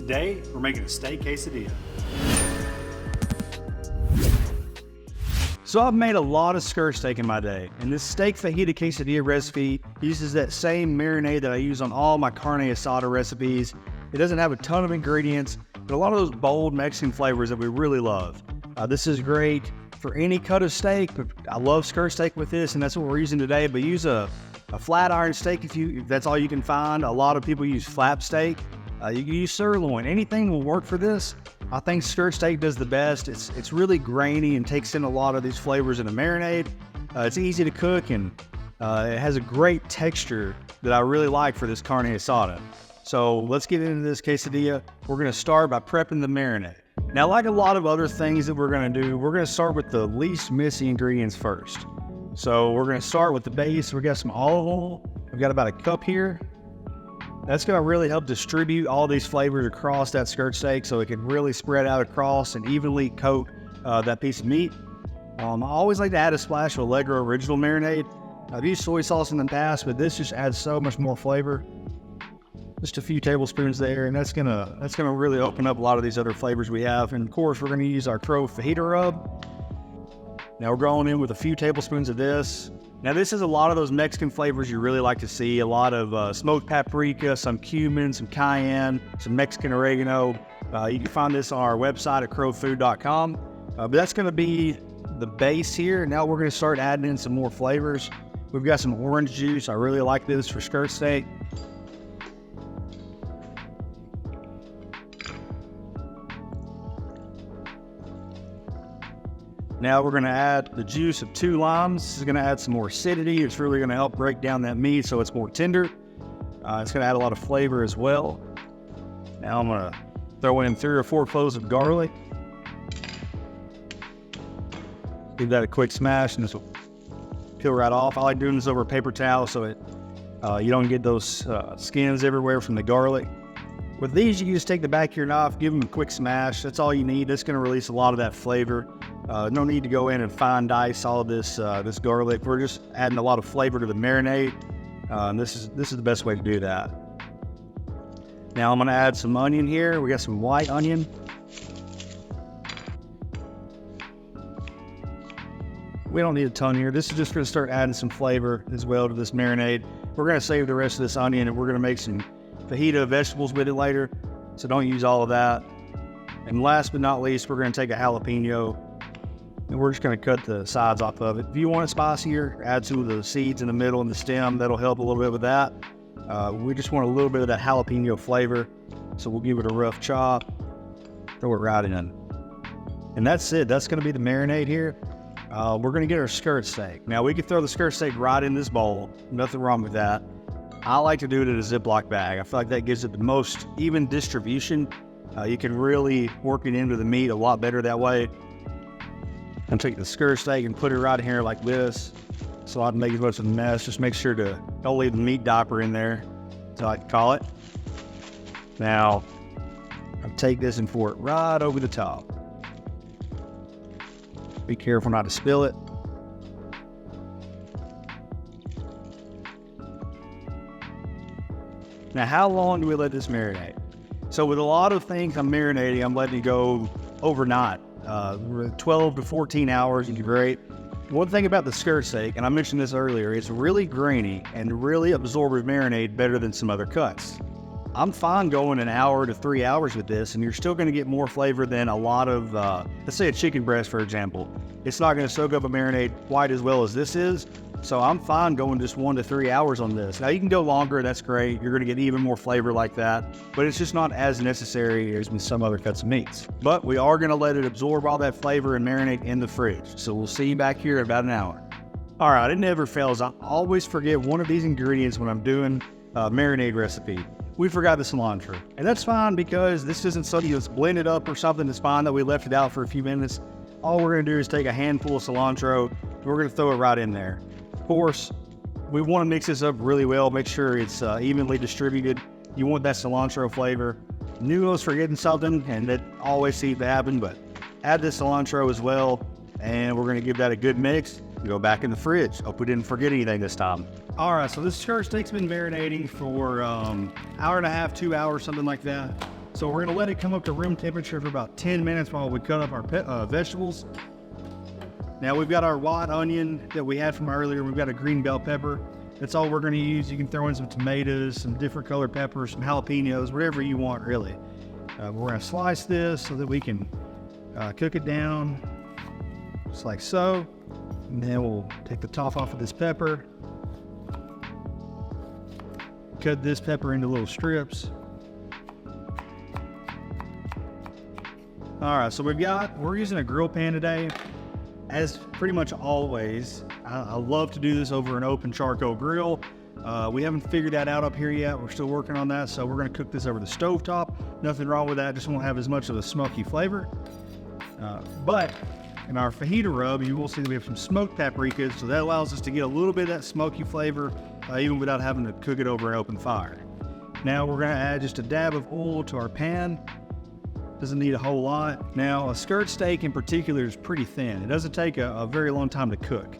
Today, we're making a steak quesadilla. So I've made a lot of skirt steak in my day, and this steak fajita quesadilla recipe uses that same marinade that I use on all my carne asada recipes. It doesn't have a ton of ingredients, but a lot of those bold Mexican flavors that we really love. This is great for any cut of steak. I love skirt steak with this, and that's what we're using today, but use a flat iron steak if that's all you can find. A lot of people use flap steak. You can use sirloin. Anything will work for this. I think skirt steak does the best. It's really grainy and takes in a lot of these flavors in a marinade. It's easy to cook, and it has a great texture that I really like for this carne asada. So let's get into this quesadilla. We're gonna start by prepping the marinade. Now, like a lot of other things that we're gonna do, we're gonna start with the least messy ingredients first. So we're gonna start with the base. We got some olive oil. We've got about a cup here. That's gonna really help distribute all these flavors across that skirt steak so it can really spread out across and evenly coat that piece of meat. I always like to add a splash of Allegro Original marinade. I've used soy sauce in the past, but this just adds so much more flavor. Just a few tablespoons there, and that's gonna really open up a lot of these other flavors we have. And of course, we're gonna use our Crow fajita rub. Now we're going in with a few tablespoons of this. Now this is a lot of those Mexican flavors you really like to see. A lot of smoked paprika, some cumin, some cayenne, some Mexican oregano. You can find this on our website at crowfood.com. But that's gonna be the base here. Now we're gonna start adding in some more flavors. We've got some orange juice. I really like this for skirt steak. Now we're gonna add the juice of 2 limes. This is gonna add some more acidity. It's really gonna help break down that meat so it's more tender. It's gonna add a lot of flavor as well. Now I'm gonna throw in 3 or 4 cloves of garlic. Give that a quick smash and this will peel right off. I like doing this over a paper towel so you don't get those skins everywhere from the garlic. With these, you can just take the back of your knife, give them a quick smash. That's all you need. That's gonna release a lot of that flavor. No need to go in and fine dice all of this garlic. We're just adding a lot of flavor to the marinade. And this is the best way to do that. Now I'm gonna add some onion here. We got some white onion. We don't need a ton here. This is just gonna start adding some flavor as well to this marinade. We're gonna save the rest of this onion and we're gonna make some fajita vegetables with it later. So don't use all of that. And last but not least, we're gonna take a jalapeno and we're just gonna cut the sides off of it. If you want it spicier, add some of the seeds in the middle and the stem. That'll help a little bit with that. We just want a little bit of that jalapeno flavor. So we'll give it a rough chop, throw it right in. And that's it, that's gonna be the marinade here. We're gonna get our skirt steak. Now we can throw the skirt steak right in this bowl. Nothing wrong with that. I like to do it in a Ziploc bag. I feel like that gives it the most even distribution. You can really work it into the meat a lot better that way. And take the skirt steak and put it right here like this. So I don't make as much of a mess. Just make sure to don't leave the meat diaper in there, so I can call it. Now, I'll take this and pour it right over the top. Be careful not to spill it. Now, how long do we let this marinate? So with a lot of things I'm marinating, I'm letting it go overnight. 12 to 14 hours would be great. One thing about the skirt steak, and I mentioned this earlier, it's really grainy and really absorbs marinade better than some other cuts. I'm fine going an hour to 3 hours with this, and you're still gonna get more flavor than a lot of, let's say a chicken breast, for example. It's not gonna soak up a marinade quite as well as this is. So I'm fine going just 1 to 3 hours on this. Now you can go longer, that's great. You're gonna get even more flavor like that, but it's just not as necessary as with some other cuts of meats. But we are gonna let it absorb all that flavor and marinate in the fridge. So we'll see you back here in about an hour. All right, it never fails. I always forget one of these ingredients when I'm doing a marinade recipe. We forgot the cilantro. And that's fine because this isn't something that's blended up or something. It's fine that we left it out for a few minutes. All we're gonna do is take a handful of cilantro, and we're gonna throw it right in there. Of course, we want to mix this up really well, make sure it's evenly distributed. You want that cilantro flavor. Knew I was forgetting something, and that always seems to happen, but add this cilantro as well, and we're going to give that a good mix. Go back in the fridge. Hope we didn't forget anything this time. All right, so this skirt steak's been marinating for hour and a half, 2 hours, something like that. So we're gonna let it come up to room temperature for about 10 minutes while we cut up our vegetables. Now we've got our white onion that we had from earlier. We've got a green bell pepper. That's all we're gonna use. You can throw in some tomatoes, some different colored peppers, some jalapenos, whatever you want really. We're gonna slice this so that we can cook it down, just like so. And then we'll take the top off of this pepper. Cut this pepper into little strips. All right, so we're using a grill pan today. As pretty much always, I love to do this over an open charcoal grill. We haven't figured that out up here yet. We're still working on that, so we're gonna cook this over the stovetop. Nothing wrong with that, just won't have as much of a smoky flavor. But in our fajita rub, you will see that we have some smoked paprika, so that allows us to get a little bit of that smoky flavor, even without having to cook it over an open fire. Now we're gonna add just a dab of oil to our pan. Doesn't need a whole lot. Now, a skirt steak in particular is pretty thin. It doesn't take a very long time to cook.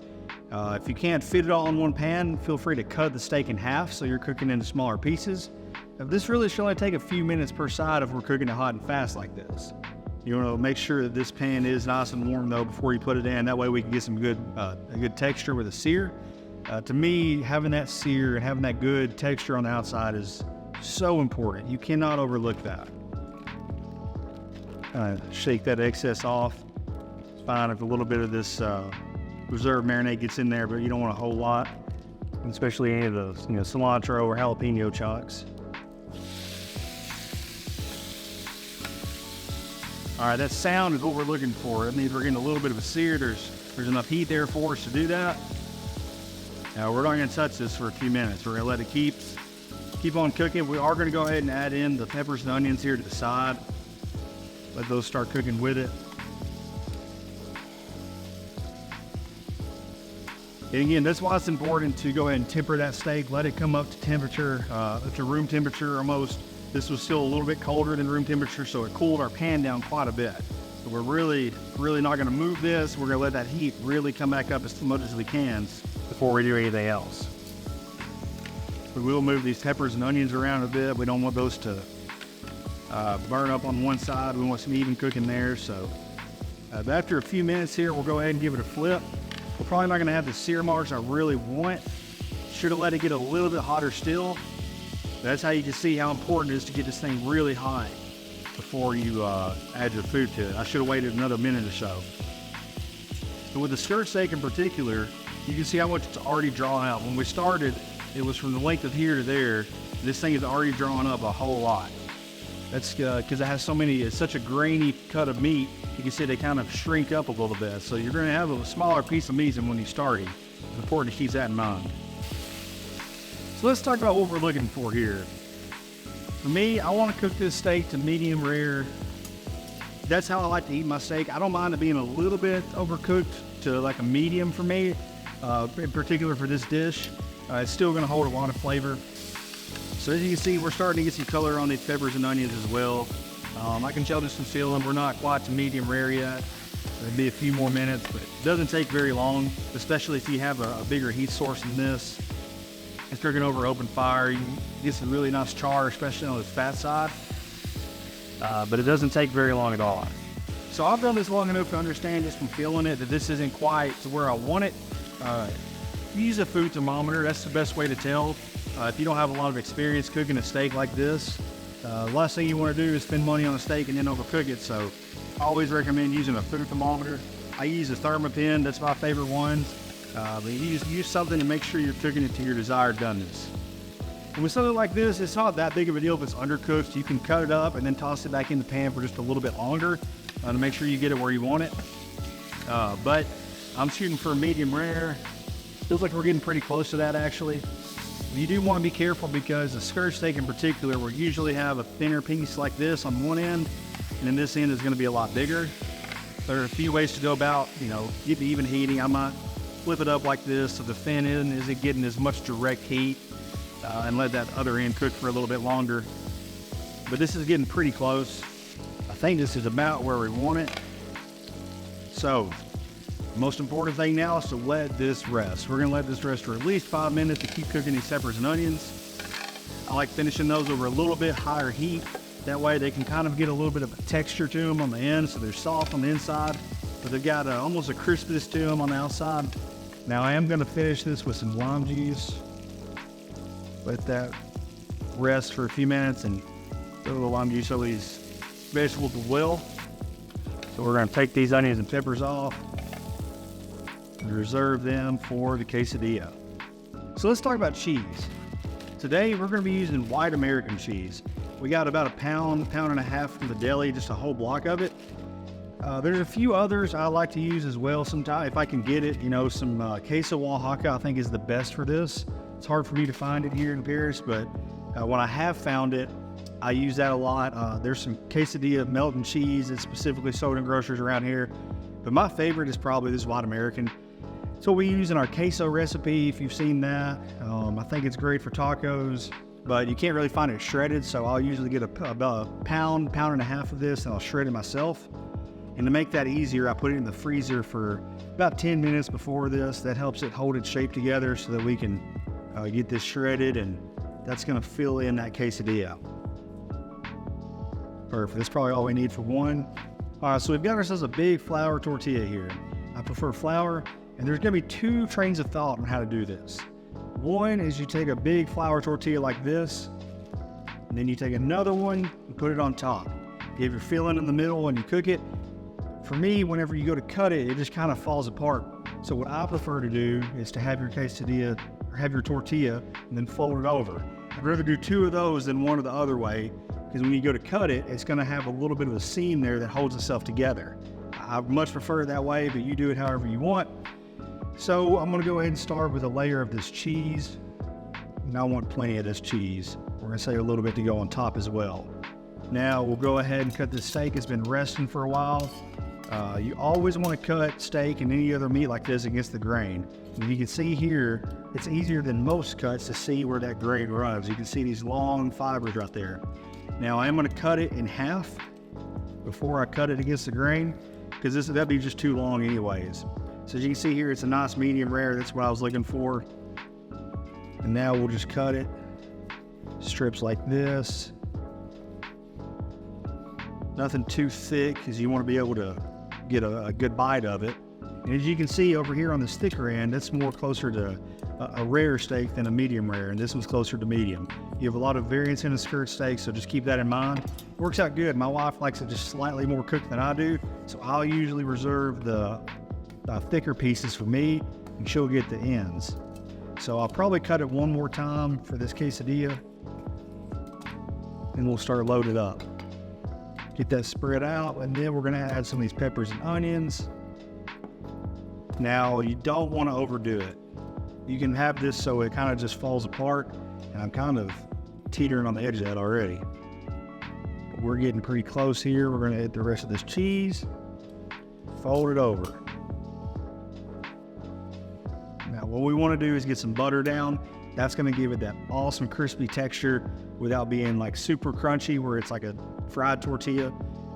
If you can't fit it all in one pan, feel free to cut the steak in half so you're cooking into smaller pieces. This really should only take a few minutes per side if we're cooking it hot and fast like this. You want to make sure that this pan is nice and warm though before you put it in. That way we can get some a good texture with a sear. To me, having that sear and having that good texture on the outside is so important. You cannot overlook that. Shake that excess off. It's fine if a little bit of this reserve marinade gets in there, but you don't want a whole lot, especially any of those, cilantro or jalapeno chunks. All right, that sound is what we're looking for. That means we're getting a little bit of a sear. There's enough heat there for us to do that. Now we're not going to touch this for a few minutes. We're going to let it keep on cooking. We are going to go ahead and add in the peppers and onions here to the side. Let those start cooking with it. And again, that's why it's important to go ahead and temper that steak. Let it come up to temperature, up to room temperature almost. This was still a little bit colder than room temperature, so it cooled our pan down quite a bit. So we're really not gonna move this. We're gonna let that heat really come back up as much as we can before we do anything else. We will move these peppers and onions around a bit. We don't want those to burn up on one side. We want some even cooking there. So after a few minutes here, we'll go ahead and give it a flip. We're probably not gonna have the sear marks I really want. Should have let it get a little bit hotter still. That's how you can see how important it is to get this thing really hot before you add your food to it. I should have waited another minute or so. But with the skirt steak in particular, you can see how much it's already drawn out. When we started, it was from the length of here to there. This thing is already drawn up a whole lot. That's because it has it's such a grainy cut of meat, you can see they kind of shrink up a little bit. So you're gonna have a smaller piece of meat than when you started. It's important to keep that in mind. So let's talk about what we're looking for here. For me, I want to cook this steak to medium rare. That's how I like to eat my steak. I don't mind it being a little bit overcooked to like a medium for me, in particular for this dish. It's still going to hold a lot of flavor. So as you can see, we're starting to get some color on these peppers and onions as well. I can tell just from feeling we're not quite to medium rare yet. It'll be a few more minutes, but it doesn't take very long, especially if you have a bigger heat source than this. It's cooking over open fire. You can get some really nice char, especially on the fat side. But it doesn't take very long at all. So I've done this long enough to understand just from feeling it that this isn't quite to where I want it. Use a food thermometer. That's the best way to tell. If you don't have a lot of experience cooking a steak like this, the last thing you want to do is spend money on a steak and then overcook it. So I always recommend using a food thermometer. I use a Thermopin. That's my favorite one. But use something to make sure you're cooking it to your desired doneness. And with something like this, it's not that big of a deal if it's undercooked. You can cut it up and then toss it back in the pan for just a little bit longer to make sure you get it where you want it. But I'm shooting for medium rare. Feels like we're getting pretty close to that actually. You do want to be careful because the skirt steak in particular will usually have a thinner piece like this on one end, and then this end is going to be a lot bigger. There are a few ways to go about, get the even heating. I might flip it up like this so the thin end isn't getting as much direct heat, and let that other end cook for a little bit longer. But this is getting pretty close. I think this is about where we want it. So the most important thing now is to let this rest. We're gonna let this rest for at least 5 minutes to keep cooking these peppers and onions. I like finishing those over a little bit higher heat That way they can kind of get a little bit of a texture to them on the end, so they're soft on the inside, but they've got almost a crispiness to them on the outside. Now I am going to finish this with some lime juice. Let that rest for a few minutes and throw a little lime juice over these vegetables as well. So we're going to take these onions and peppers off and reserve them for the quesadilla. So let's talk about cheese. Today we're going to be using white American cheese. We got about a pound and a half from the deli, just a whole block of it. There's a few others I like to use as well sometimes, if I can get it. You know, some queso Oaxaca I think is the best for this. It's hard for me to find it here in Paris, but when I have found it, I use that a lot. There's some quesadilla melting cheese that's specifically sold in groceries around here, but my favorite is probably this white American. It's what we use in our queso recipe, if you've seen that. I think it's great for tacos, but you can't really find it shredded, so I'll usually get about a pound and a half of this, and I'll shred it myself. And to make that easier, I put it in the freezer for about 10 minutes before this. That helps it hold its shape together so that we can get this shredded, and that's gonna fill in that quesadilla. Perfect, that's probably all we need for one. All right, so we've got ourselves a big flour tortilla here. I prefer flour, and there's gonna be two trains of thought on how to do this. One is you take a big flour tortilla like this, and then you take another one and put it on top. You have your filling in the middle and you cook it. For me, whenever you go to cut it, it just kind of falls apart. So what I prefer to do is to have your quesadilla, or have your tortilla, and then fold it over. I'd rather do two of those than one of the other way, because when you go to cut it, it's gonna have a little bit of a seam there that holds itself together. I much prefer it that way, but you do it however you want. So I'm gonna go ahead and start with a layer of this cheese. And I want plenty of this cheese. We're gonna save a little bit to go on top as well. Now we'll go ahead and cut this steak. It's been resting for a while. You always want to cut steak and any other meat like this against the grain. And you can see here, it's easier than most cuts to see where that grain runs. You can see these long fibers right there. Now I am going to cut it in half before I cut it against the grain, because that'd be just too long anyways. So as you can see here, it's a nice medium rare. That's what I was looking for. And now we'll just cut it strips like this. Nothing too thick, because you want to be able to get a good bite of it. And as you can see over here on this thicker end, that's more closer to a rare steak than a medium rare, and this one's closer to medium. You have a lot of variance in a skirt steak, so just keep that in mind. Works out good. My wife likes it just slightly more cooked than I do, so I'll usually reserve the thicker pieces for me, and she'll get the ends. So I'll probably cut it one more time for this quesadilla, and we'll start loading it up. Get that spread out, and then we're gonna add some of these peppers and onions. Now, you don't want to overdo it. You can have this so it kind of just falls apart, and I'm kind of teetering on the edge of that already. But we're getting pretty close here. We're gonna add the rest of this cheese, fold it over. Now, what we want to do is get some butter down. That's gonna give it that awesome crispy texture without being like super crunchy where it's like a fried tortilla.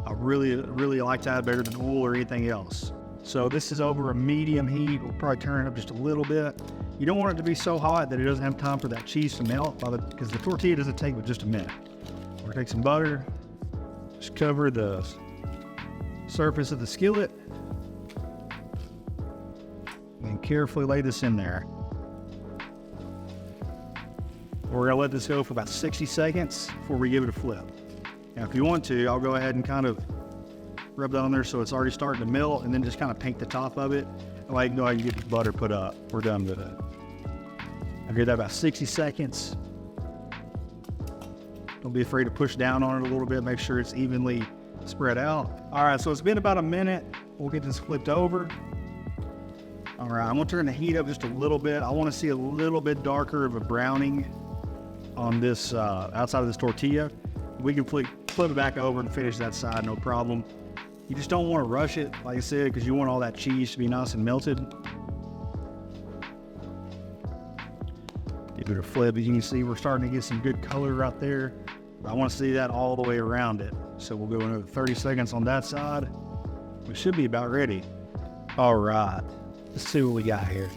I really like that better than oil or anything else. So this is over a medium heat. We'll probably turn it up just a little bit. You don't want it to be so hot that it doesn't have time for that cheese to melt, because the tortilla doesn't take but just a minute. We're gonna take some butter, just cover the surface of the skillet, and carefully lay this in there. We're gonna let this go for about 60 seconds before we give it a flip. Now, if you want to, I'll go ahead and kind of rub that on there so it's already starting to melt, and then just kind of paint the top of it. And I can go ahead and get the butter put up. We're done with it. I'll give that about 60 seconds. Don't be afraid to push down on it a little bit. Make sure it's evenly spread out. All right, so it's been about a minute. We'll get this flipped over. All right, I'm gonna turn the heat up just a little bit. I wanna see a little bit darker of a browning on this outside of this tortilla. We can flip it back over and finish that side, no problem. You just don't want to rush it, like I said, because you want all that cheese to be nice and melted. Give it a flip. As you can see, we're starting to get some good color right there. But I want to see that all the way around it. So we'll go another 30 seconds on that side. We should be about ready. All right, let's see what we got here.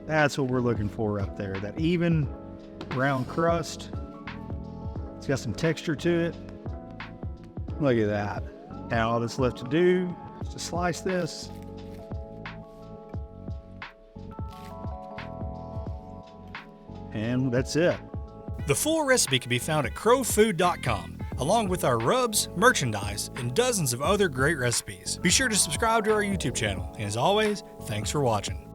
That's what we're looking for up there, that even brown crust. It's It's got some texture to it. Look at that. Now all that's left to do is to slice this. And that's it. The full recipe can be found at crowfood.com, along with our rubs, merchandise, and dozens of other great recipes. Be sure to subscribe to our YouTube channel. And as always, thanks for watching.